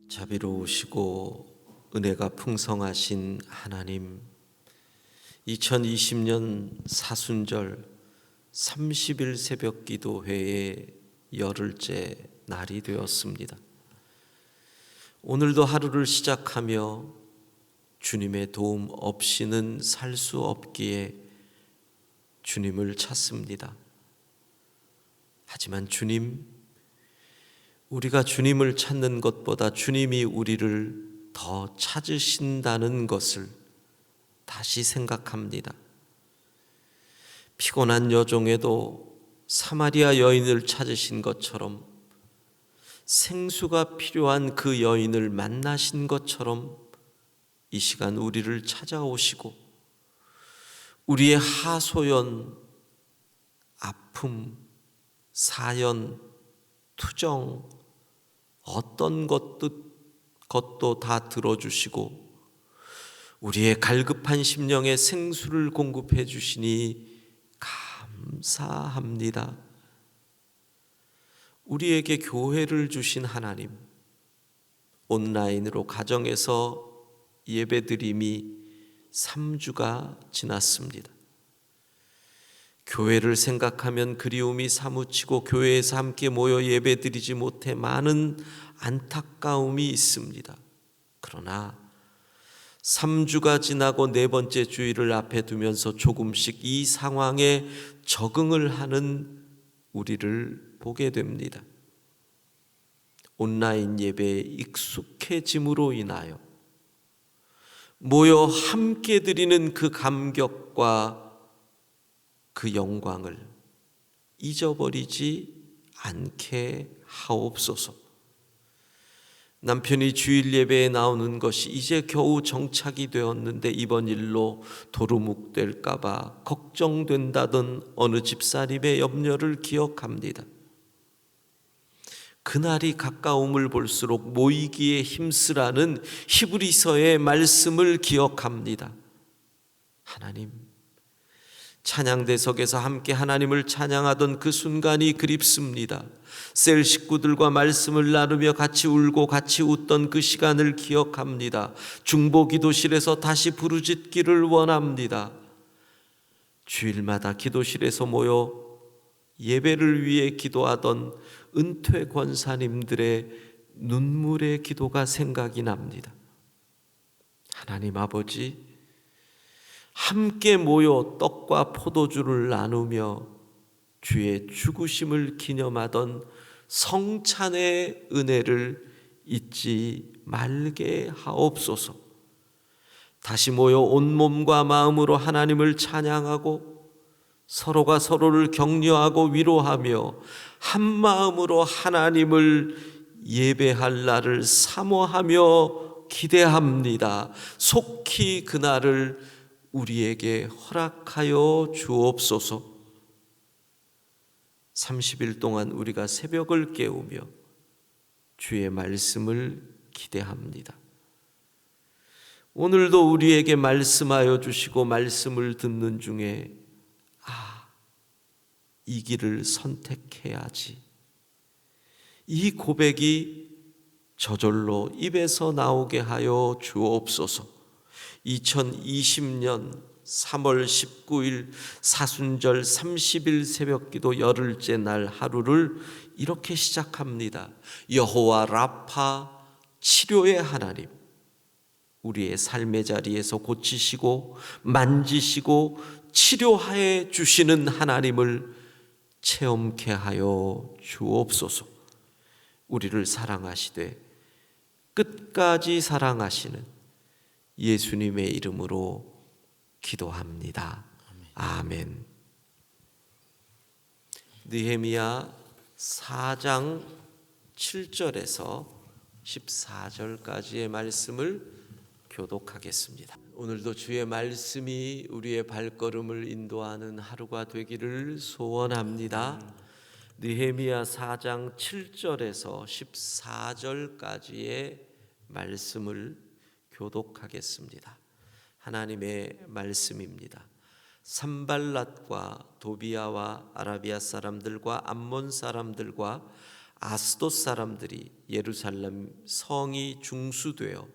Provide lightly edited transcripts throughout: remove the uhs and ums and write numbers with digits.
자비로우시고 은혜가 풍성하신 하나님, 2020년 사순절 30일 새벽 기도회의 열흘째 날이 되었습니다. 오늘도 하루를 시작하며 주님의 도움 없이는 살 수 없기에 주님을 찾습니다. 하지만 주님, 우리가 주님을 찾는 것보다 주님이 우리를 더 찾으신다는 것을 다시 생각합니다. 피곤한 여종에도 사마리아 여인을 찾으신 것처럼, 생수가 필요한 그 여인을 만나신 것처럼 이 시간 우리를 찾아오시고 우리의 하소연, 아픔, 사연, 투정, 어떤 것도 다 들어주시고 우리의 갈급한 심령에 생수를 공급해 주시니 감사합니다. 우리에게 교회를 주신 하나님, 온라인으로 가정에서 예배드림이 3주가 지났습니다. 교회를 생각하면 그리움이 사무치고 교회에서 함께 모여 예배드리지 못해 많은 안타까움이 있습니다. 그러나 3주가 지나고 네 번째 주일을 앞에 두면서 조금씩 이 상황에 적응을 하는 우리를 보게 됩니다. 온라인 예배에 익숙해짐으로 인하여 모여 함께 드리는 그 감격과 그 영광을 잊어버리지 않게 하옵소서. 남편이 주일 예배에 나오는 것이 이제 겨우 정착이 되었는데 이번 일로 도루묵될까 봐 걱정된다던 어느 집사님의 염려를 기억합니다. 그날이 가까움을 볼수록 모이기에 힘쓰라는 히브리서의 말씀을 기억합니다. 하나님, 찬양대석에서 함께 하나님을 찬양하던 그 순간이 그립습니다. 셀 식구들과 말씀을 나누며 같이 울고 같이 웃던 그 시간을 기억합니다. 중보기도실에서 다시 부르짖기를 원합니다. 주일마다 기도실에서 모여 예배를 위해 기도하던 은퇴 권사님들의 눈물의 기도가 생각이 납니다. 하나님 아버지, 함께 모여 떡과 포도주를 나누며 주의 죽으심을 기념하던 성찬의 은혜를 잊지 말게 하옵소서. 다시 모여 온몸과 마음으로 하나님을 찬양하고 서로가 서로를 격려하고 위로하며 한 마음으로 하나님을 예배할 날을 사모하며 기대합니다. 속히 그날을 우리에게 허락하여 주옵소서. 30일 동안 우리가 새벽을 깨우며 주의 말씀을 기대합니다. 오늘도 우리에게 말씀하여 주시고 말씀을 듣는 중에 이 길을 선택해야지, 이 고백이 저절로 입에서 나오게 하여 주옵소서. 2020년 3월 19일 사순절 30일 새벽기도 열흘째 날 하루를 이렇게 시작합니다. 여호와 라파, 치료의 하나님, 우리의 삶의 자리에서 고치시고 만지시고 치료해 주시는 하나님을 체험케 하여 주옵소서. 우리를 사랑하시되 끝까지 사랑하시는 예수님의 이름으로 기도합니다. 아멘. 느헤미야 4장 7절에서 14절까지의 말씀을 교독하겠습니다. 오늘도 주의 말씀이 우리의 발걸음을 인도하는 하루가 되기를 소원합니다. 느헤미야 4장 7절에서 14절까지의 말씀을 교독하겠습니다. 하나님의 말씀입니다. 산발랏과 도비아와 아라비아 사람들과 암몬 사람들과 아스돗 사람들이 예루살렘 성이 중수되어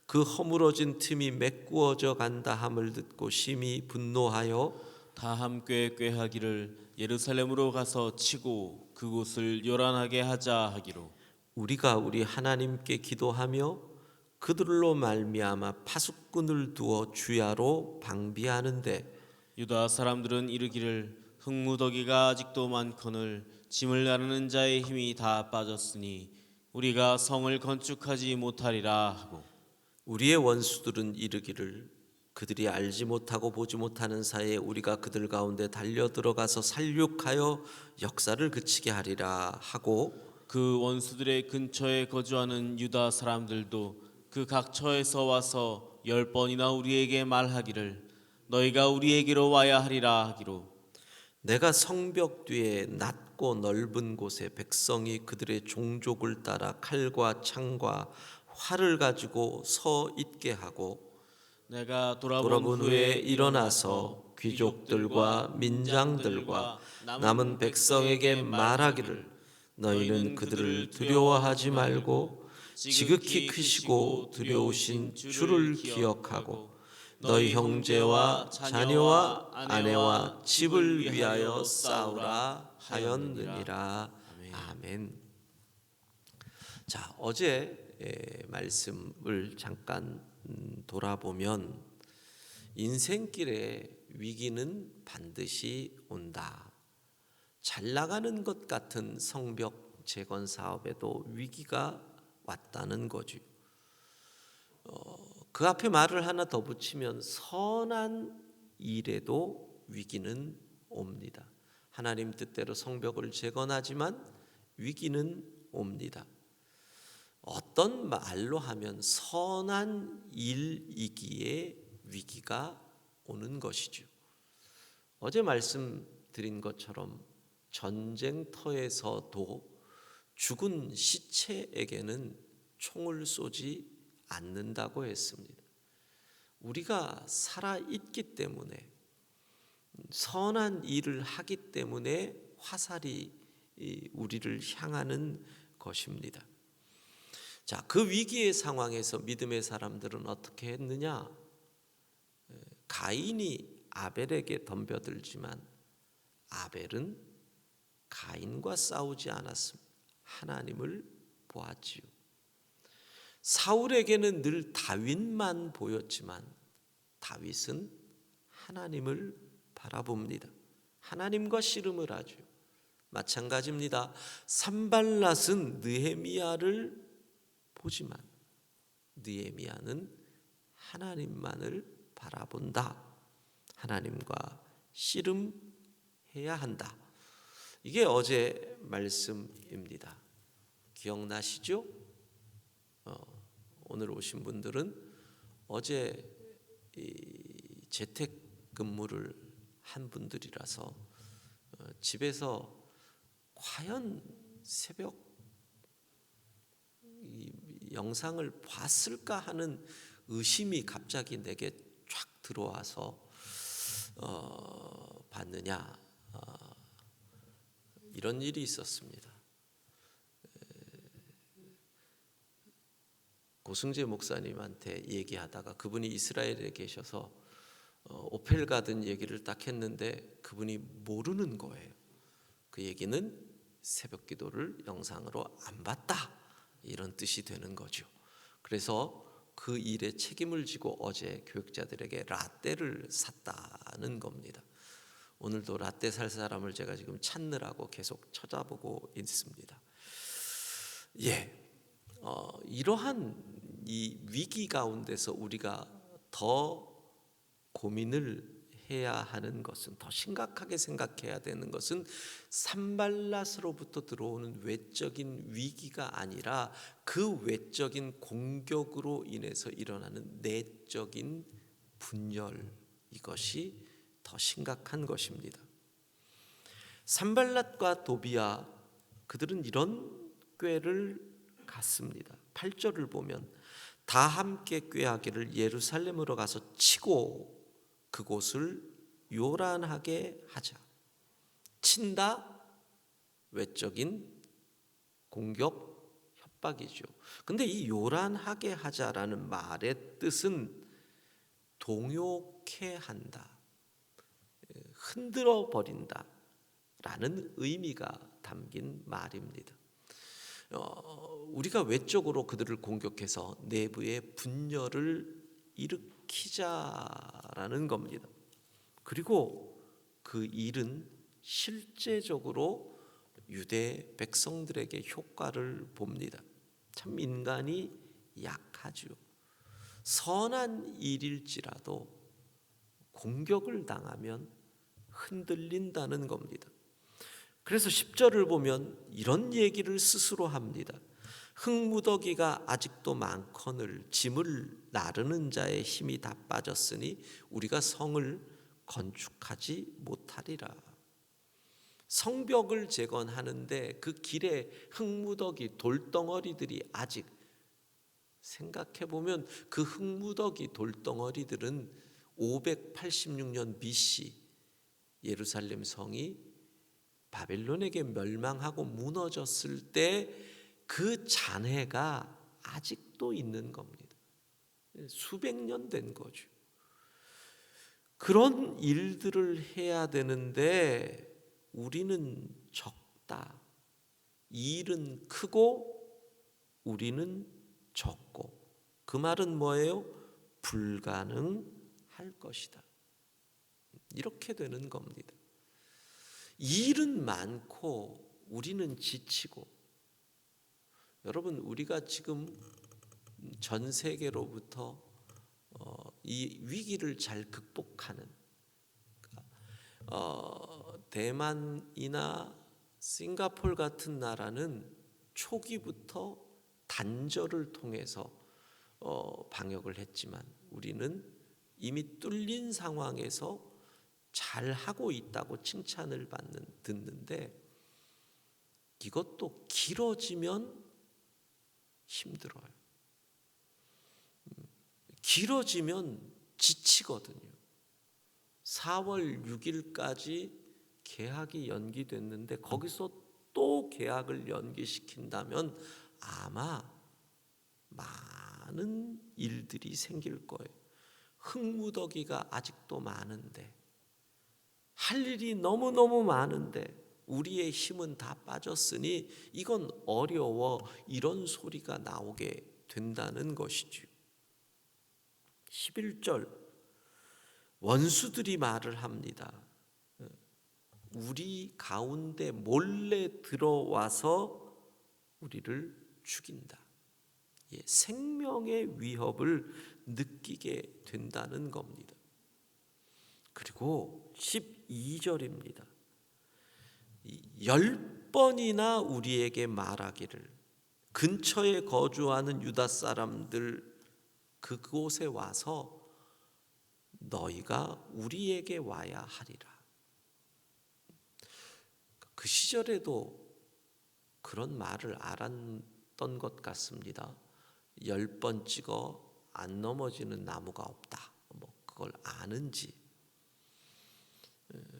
그 허물어진 틈이 메꾸어져 간다 함을 듣고 심히 분노하여 다 함께 꾀하기를 예루살렘으로 가서 치고 그곳을 요란하게 하자 하기로 우리가 우리 하나님께 기도하며 그들로 말미암아 파수꾼을 두어 주야로 방비하는데 유다 사람들은 이르기를 흙무더기가 아직도 많거늘 짐을 나르는 자의 힘이 다 빠졌으니 우리가 성을 건축하지 못하리라 하고 우리의 원수들은 이르기를 그들이 알지 못하고 보지 못하는 사이에 우리가 그들 가운데 달려 들어가서 살육하여 역사를 그치게 하리라 하고 그 원수들의 근처에 거주하는 유다 사람들도 그 각처에서 와서 10번이나 우리에게 말하기를 너희가 우리에게로 와야 하리라 하기로 내가 성벽 뒤에 낮고 넓은 곳에 백성이 그들의 종족을 따라 칼과 창과 활을 가지고 서 있게 하고 내가 돌아본 후에 일어나서 귀족들과 민장들과 남은 백성에게 말하기를 너희는 그들을 두려워하지 말고 지극히 크시고 두려우신 주를 기억하고 너희 형제와 자녀와 아내와 집을 위하여 싸우라 하였느니라. 아멘. 자, 어제 말씀을 잠깐 돌아보면 인생길에 위기는 반드시 온다. 잘 나가는 것 같은 성벽 재건 사업에도 위기가 왔다는 거죠. 그 앞에 말을 하나 더 붙이면 선한 일에도 위기는 옵니다. 하나님 뜻대로 성벽을 재건하지만 위기는 옵니다. 어떤 말로 하면 선한 일이기에 위기가 오는 것이죠. 어제 말씀드린 것처럼 전쟁터에서도 죽은 시체에게는 총을 쏘지 않는다고 했습니다. 우리가 살아있기 때문에 선한 일을 하기 때문에 화살이 우리를 향하는 것입니다. 자, 그 위기의 상황에서 믿음의 사람들은 어떻게 했느냐? 가인이 아벨에게 덤벼들지만 아벨은 가인과 싸우지 않았습니다. 하나님을 보았지요. 사울에게는 늘 다윗만 보였지만 다윗은 하나님을 바라봅니다. 하나님과 씨름을 하죠. 마찬가지입니다. 산발랏은 느헤미야를 보지만 느헤미야는 하나님만을 바라본다. 하나님과 씨름해야 한다. 이게 어제 말씀입니다. 기억나시죠? 오늘 오신 분들은 어제 재택근무를 한 분들이라서 집에서 과연 새벽 이 영상을 봤을까 하는 의심이 갑자기 내게 쫙 들어와서 봤느냐, 이런 일이 있었습니다. 고승재 목사님한테 얘기하다가 그분이 이스라엘에 계셔서 오펠 가든 얘기를 딱 했는데 그분이 모르는 거예요. 그 얘기는 새벽 기도를 영상으로 안 봤다, 이런 뜻이 되는 거죠. 그래서 그 일에 책임을 지고 어제 교육자들에게 라떼를 샀다는 겁니다. 오늘도 라떼 살 사람을 제가 지금 찾느라고 계속 찾아보고 있습니다. 이러한 이 위기 가운데서 우리가 더 고민을 해야 하는 것은, 더 심각하게 생각해야 되는 것은 산발랏으로부터 들어오는 외적인 위기가 아니라 그 외적인 공격으로 인해서 일어나는 내적인 분열, 이것이 더 심각한 것입니다. 산발랏과 도비야, 그들은 이런 꾀를 갔습니다. 8절을 보면 다 함께 꾀하기를 예루살렘으로 가서 치고 그곳을 요란하게 하자. 친다, 외적인 공격, 협박이죠. 근데 이 요란하게 하자라는 말의 뜻은 동요케 한다, 흔들어 버린다 라는 의미가 담긴 말입니다. 우리가 외적으로 그들을 공격해서 내부의 분열을 일으키자라는 겁니다. 그리고 그 일은 실제적으로 유대 백성들에게 효과를 봅니다. 참 인간이 약하죠. 선한 일일지라도 공격을 당하면 흔들린다는 겁니다. 그래서 10절을 보면 이런 얘기를 스스로 합니다. 흙무더기가 아직도 많거늘 짐을 나르는 자의 힘이 다 빠졌으니 우리가 성을 건축하지 못하리라. 성벽을 재건하는데 그 길에 흙무더기 돌덩어리들이 아직, 생각해 보면 그 흙무더기 돌덩어리들은 586년 BC 예루살렘 성이 바벨론에게 멸망하고 무너졌을 때 그 잔해가 아직도 있는 겁니다. 수백 년 된 거죠. 그런 일들을 해야 되는데 우리는 적다. 일은 크고 우리는 적고. 그 말은 뭐예요? 불가능할 것이다. 이렇게 되는 겁니다. 일은 많고 우리는 지치고. 여러분, 우리가 지금 전 세계로부터 이 위기를 잘 극복하는, 대만이나 싱가포르 같은 나라는 초기부터 단절을 통해서 방역을 했지만 우리는 이미 뚫린 상황에서 잘 하고 있다고 칭찬을 듣는데 이것도 길어지면 힘들어요. 길어지면 지치거든요. 4월 6일까지 개학이 연기됐는데 거기서 또 개학을 연기시킨다면 아마 많은 일들이 생길 거예요. 흙무더기가 아직도 많은데, 할 일이 너무너무 많은데 우리의 힘은 다 빠졌으니 이건 어려워, 이런 소리가 나오게 된다는 것이죠. 11절, 원수들이 말을 합니다. 우리 가운데 몰래 들어와서 우리를 죽인다. 생명의 위협을 느끼게 된다는 겁니다. 그리고 12절입니다. 10번이나 우리에게 말하기를, 근처에 거주하는 유다 사람들 그곳에 와서 너희가 우리에게 와야 하리라. 그 시절에도 그런 말을 알았던 것 같습니다. 10번 찍어 안 넘어지는 나무가 없다. 그걸 아는지.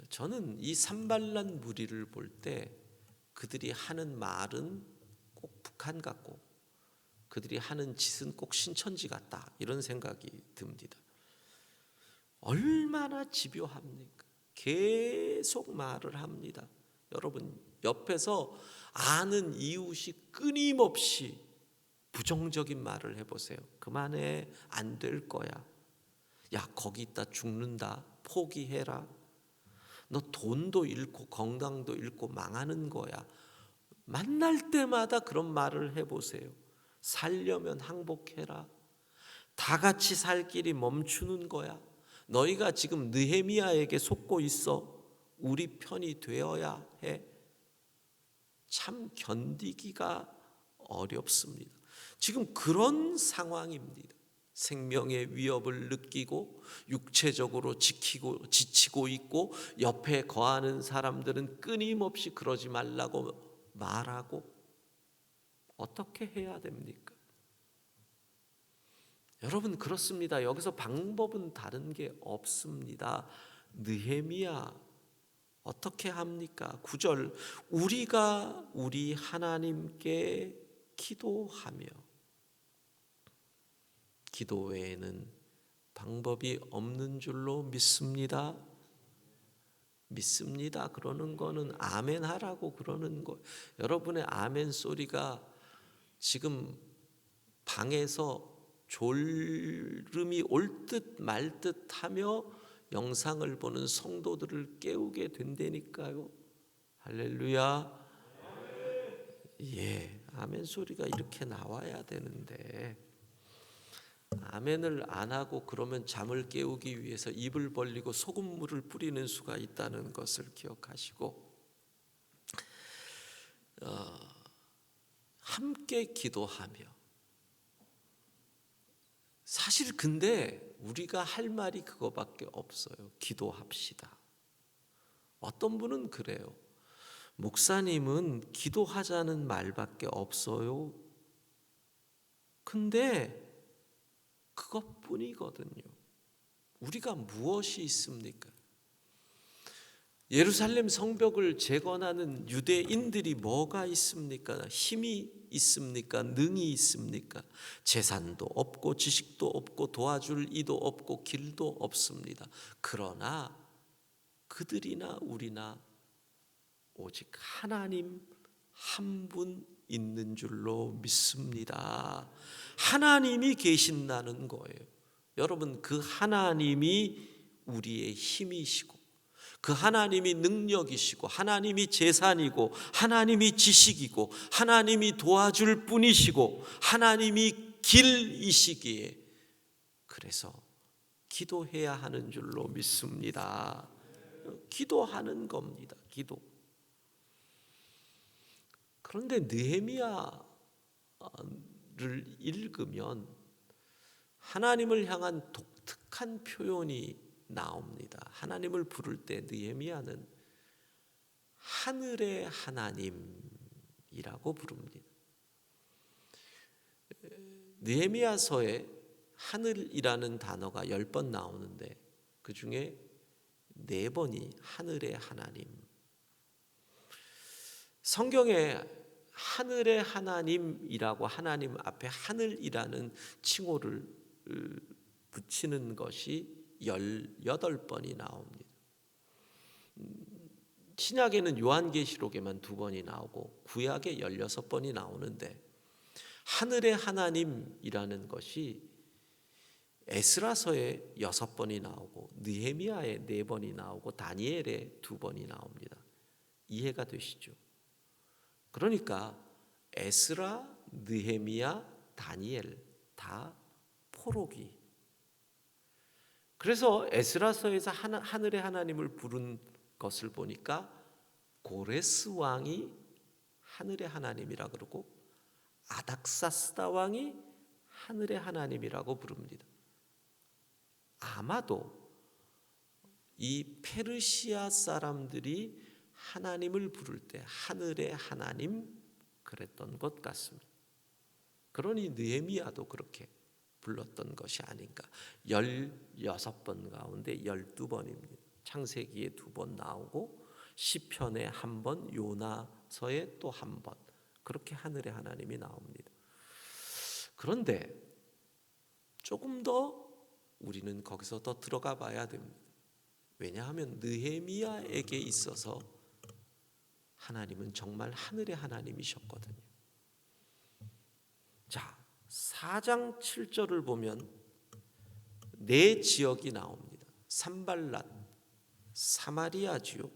저는 이 산발란 무리를 볼 때 그들이 하는 말은 꼭 북한 같고 그들이 하는 짓은 꼭 신천지 같다, 이런 생각이 듭니다. 얼마나 집요합니까? 계속 말을 합니다. 여러분, 옆에서 아는 이웃이 끊임없이 부정적인 말을 해보세요. 그만해, 안 될 거야. 야, 거기 있다 죽는다, 포기해라. 너 돈도 잃고 건강도 잃고 망하는 거야. 만날 때마다 그런 말을 해보세요. 살려면 항복해라. 다 같이 살 길이 멈추는 거야. 너희가 지금 느헤미야에게 속고 있어. 우리 편이 되어야 해. 참 견디기가 어렵습니다. 지금 그런 상황입니다. 생명의 위협을 느끼고 육체적으로 지치고 있고 옆에 거하는 사람들은 끊임없이 그러지 말라고 말하고, 어떻게 해야 됩니까? 여러분, 그렇습니다. 여기서 방법은 다른 게 없습니다. 느헤미야 어떻게 합니까? 9절 우리가 우리 하나님께 기도하며. 기도 외에는 방법이 없는 줄로 믿습니다. 믿습니다. 그러는 거는 아멘 하라고 그러는 거. 여러분의 아멘 소리가 지금 방에서 졸음이 올 듯 말 듯 하며 영상을 보는 성도들을 깨우게 된다니까요. 할렐루야. 예, 아멘 소리가 이렇게 나와야 되는데 아멘을 안 하고 그러면 잠을 깨우기 위해서 입을 벌리고 소금물을 뿌리는 수가 있다는 것을 기억하시고 함께 기도하며. 사실 근데 우리가 할 말이 그거밖에 없어요. 기도합시다. 어떤 분은 그래요. 목사님은 기도하자는 말밖에 없어요. 근데 그것뿐이거든요. 우리가 무엇이 있습니까? 예루살렘 성벽을 재건하는 유대인들이 뭐가 있습니까? 힘이 있습니까? 능이 있습니까? 재산도 없고 지식도 없고 도와줄 이도 없고 길도 없습니다. 그러나 그들이나 우리나 오직 하나님 한 분 있는 줄로 믿습니다. 하나님이 계신다는 거예요. 여러분, 그 하나님이 우리의 힘이시고 그 하나님이 능력이시고 하나님이 재산이고 하나님이 지식이고 하나님이 도와줄 분이시고 하나님이 길이시기에 그래서 기도해야 하는 줄로 믿습니다. 기도하는 겁니다. 기도. 그런데 느헤미야를 읽으면 하나님을 향한 독특한 표현이 나옵니다. 하나님을 부를 때 느헤미야는 하늘의 하나님이라고 부릅니다. 느헤미야서에 하늘이라는 단어가 10번 나오는데 그 중에 4번이 하늘의 하나님. 성경에 하늘의 하나님이라고 하나님 앞에 하늘이라는 칭호를 붙이는 것이 18번이 나옵니다. 신약에는 요한계시록에만 2번이 나오고 구약에 16번이 나오는데 하늘의 하나님이라는 것이 에스라서에 6번이 나오고 느헤미야에 4번이 나오고 다니엘에 2번이 나옵니다. 이해가 되시죠? 그러니까 에스라, 느헤미야, 다니엘 다 포로기. 그래서 에스라서에서 하늘의 하나님을 부른 것을 보니까 고레스 왕이 하늘의 하나님이라 그러고 아닥사스다 왕이 하늘의 하나님이라고 부릅니다. 아마도 이 페르시아 사람들이 하나님을 부를 때 하늘의 하나님 그랬던 것 같습니다. 그러니 느헤미야도 그렇게 불렀던 것이 아닌가. 16번 가운데 12번입니다. 창세기에 2번 나오고 시편에 1번, 요나서에 또 1번. 그렇게 하늘의 하나님이 나옵니다. 그런데 조금 더 우리는 거기서 더 들어가 봐야 됩니다. 왜냐하면 느헤미야에게 있어서 하나님은 정말 하늘의 하나님이셨거든요. 자, 4장 7절을 보면 4 지역이 나옵니다. 산발랏, 사마리아지요.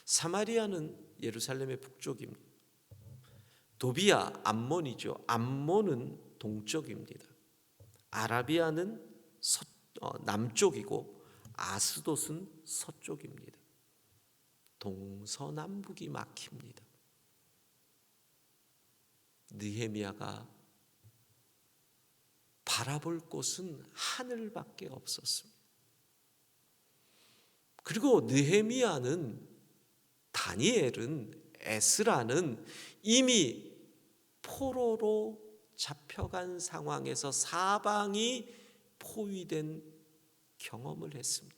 사마리아는 예루살렘의 북쪽입니다. 도비야, 암몬이죠. 암몬은 동쪽입니다. 아라비아는 남쪽이고 아스돗은 서쪽입니다. 동서남북이 막힙니다. 느헤미야가 바라볼 곳은 하늘밖에 없었습니다. 그리고 느헤미야는, 다니엘은, 에스라는 이미 포로로 잡혀간 상황에서 사방이 포위된 경험을 했습니다.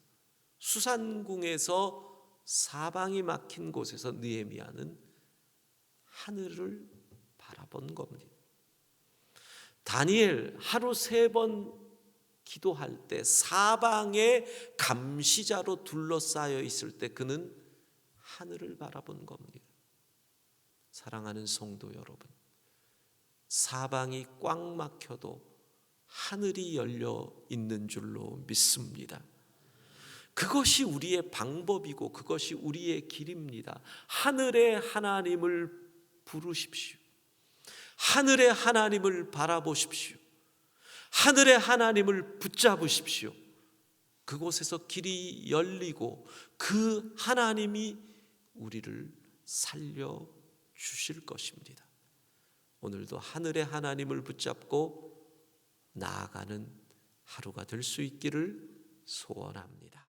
수산궁에서 사방이 막힌 곳에서 느헤미야는 하늘을 바라본 겁니다. 다니엘 하루 3번 기도할 때 사방에 감시자로 둘러싸여 있을 때 그는 하늘을 바라본 겁니다. 사랑하는 성도 여러분, 사방이 꽉 막혀도 하늘이 열려 있는 줄로 믿습니다. 그것이 우리의 방법이고 그것이 우리의 길입니다. 하늘의 하나님을 부르십시오. 하늘의 하나님을 바라보십시오. 하늘의 하나님을 붙잡으십시오. 그곳에서 길이 열리고 그 하나님이 우리를 살려 주실 것입니다. 오늘도 하늘의 하나님을 붙잡고 나아가는 하루가 될 수 있기를 소원합니다.